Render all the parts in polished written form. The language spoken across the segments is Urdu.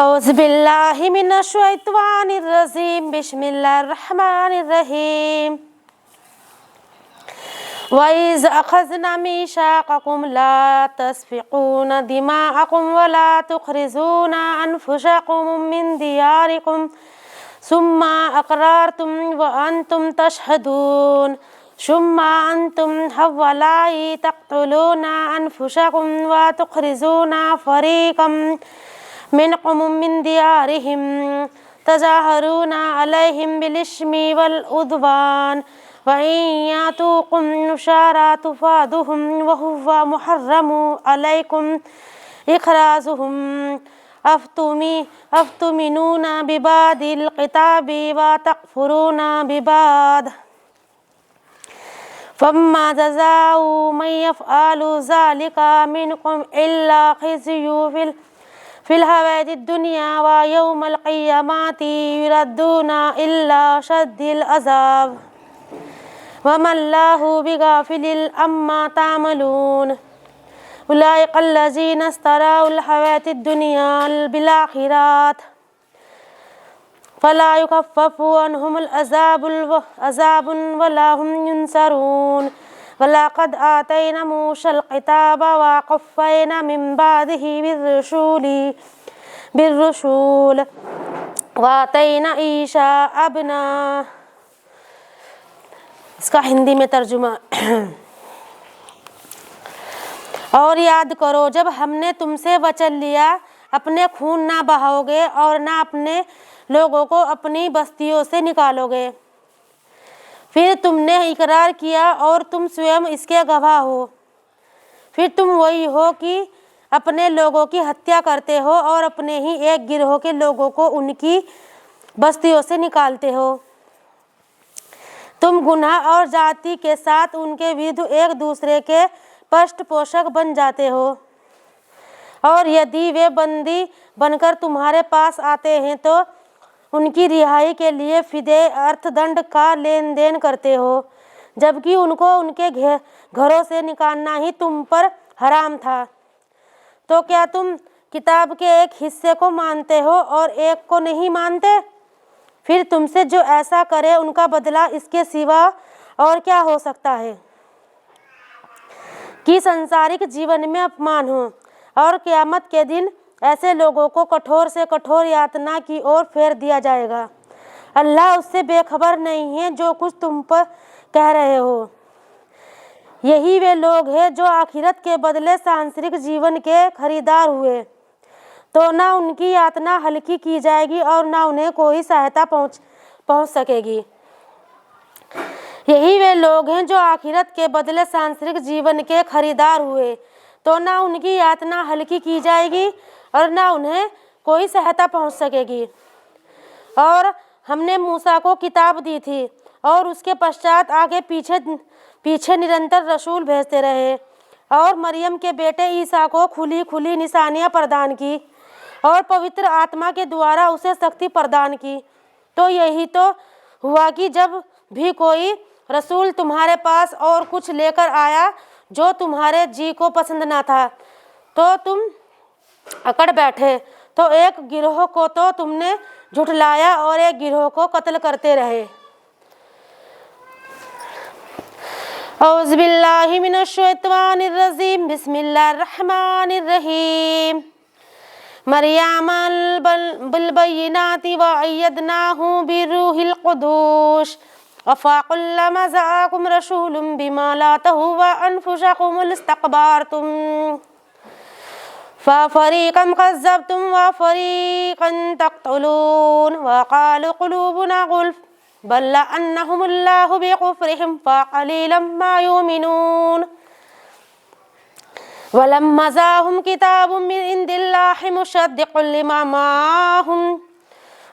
اعوذ باللہ من الشیطان الرجیم بسم اللہ الرحمن الرحیم وَإِذْ أَخَذْنَا مِيثَاقَكُمْ لَا تَسْفِكُونَ دِمَاءَكُمْ وَلَا تُخْرِجُونَ أَنفُسَكُم مِّن دِيَارِكُمْ ثُمَّ أَقْرَرْتُمْ وَأَنتُمْ تَشْهَدُونَ ثُمَّ أَنتُمْ هَؤُلَاءِ تَقْتُلُونَ أَنفُسَكُمْ وَتُخْرِجُونَ فَرِيقًا منكم من ديارهم تظاهرون عليهم بالإثم والعدوان وإن يأتوكم نصارى تفادوهم وهو محرم عليكم إخراجهم أفتؤمنون ببعض الكتاب وتكفرون ببعض فما جزاء من يفعل ذلك منكم إلا خزي في الحياة الدنيا ويوم القيامة يردون إلى شد العذاب وما الله بغافل عما تعملون أولئك الذين اشتروا الحياة الدنيا بالآخرة فلا يخفف عنهم العذاب ولا هم ينصرون ولقد آتينا موسى الكتاب وقفينا من بعده بالرسول وآتينا عيسى ابن اس کا ہندی میں ترجمہ اور یاد کرو جب ہم نے تم سے وچن لیا اپنے خون نہ بہاؤ گے اور نہ اپنے لوگوں کو اپنی بستیوں سے نکالو گے، پھر تم نے اقرار کیا اور تم سوئم اس کے گواہ ہو، پھر تم وہی ہو کہ اپنے لوگوں کی ہتیا کرتے ہو اور اپنے ہی ایک گروہ کے لوگوں کو ان کی بستیوں سے نکالتے ہو، تم گناہ اور ذاتی کے ساتھ ان کے ورد ایک دوسرے کے پشت پوشک بن جاتے ہو، اور یدی وہ بندی بن کر تمہارے پاس آتے ہیں تو ان کی رہائی کے لیے فدیے ارتھ دنڈ کا لین دین کرتے ہو، جبکہ ان کو ان کے گھروں سے نکالنا ہی تم پر حرام تھا، تو کیا تم کتاب کے ایک حصے کو مانتے ہو اور ایک کو نہیں مانتے؟ پھر تم سے جو ایسا کرے ان کا بدلہ اس کے سوا اور کیا ہو سکتا ہے کہ سنسارک جیون میں اپمان ہو اور قیامت کے دن ایسے لوگوں کو کٹھور سے کٹھور یاتنا کی اور پھیر دیا جائے گا۔ اللہ اس سے بے خبر نہیں ہے جو کچھ تم پر کہہ رہے ہو۔ یہی وہ لوگ ہیں جو آخرت کے بدلے سانسارک جیون کے خریدار ہوئے، تو نہ ان کی یاتنا ہلکی کی جائے گی اور نہ انہیں کوئی سہایتا پہنچ سکے گی۔ یہی وہ لوگ ہیں جو آخرت کے بدلے سانسارک جیون کے خریدار ہوئے، تو نہ ان کی یاتنا ہلکی کی جائے گی اور نہ انہیں کوئی سہایتا پہنچ سکے گی۔ اور ہم نے موسیٰ کو کتاب دی تھی اور اس کے پشچات آگے پیچھے نرنتر رسول بھیجتے رہے، اور مریم کے بیٹے عیسیٰ کو کھلی نشانیاں پردان کی اور پوتر آتما کے دوارا اسے سختی پردان کی۔ تو یہی تو ہوا کہ جب بھی کوئی رسول تمہارے پاس اور کچھ لے کر آیا جو تمہارے جی کو پسند نہ تھا تو تم اکڑ بیٹھے، تو ایک گروہ کو تو تم نے جھٹلایا اور ایک گروہ کو قتل کرتے رہے۔ اعوذ باللہ من الشیطان الرجیم بسم اللہ الرحمن الرحیم مریم بالبینات وأیدناہ بروح القدس افکلما جاءکم رسول بما لا تہوی انفسکم استکبرتم ففریقا کذبتم وفریقا تقتلون وقالوا قلوبنا غلف بل لعنهم الله بكفرهم فقليلا ما يؤمنون ولما جاءهم كتاب من عند الله مصدق لما معهم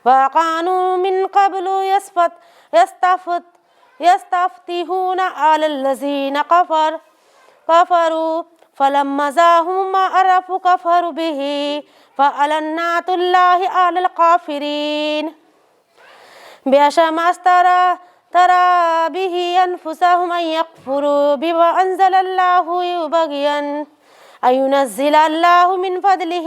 وكانوا من قبل يستفتحون على الذين كفروا فلما جاءهم ما عرفوا كفروا به فلعنة الله على الكافرين بئس ما اشتروا به أنفسهم أن يكفروا بما أنزل الله بغيا أن ينزل الله من فضله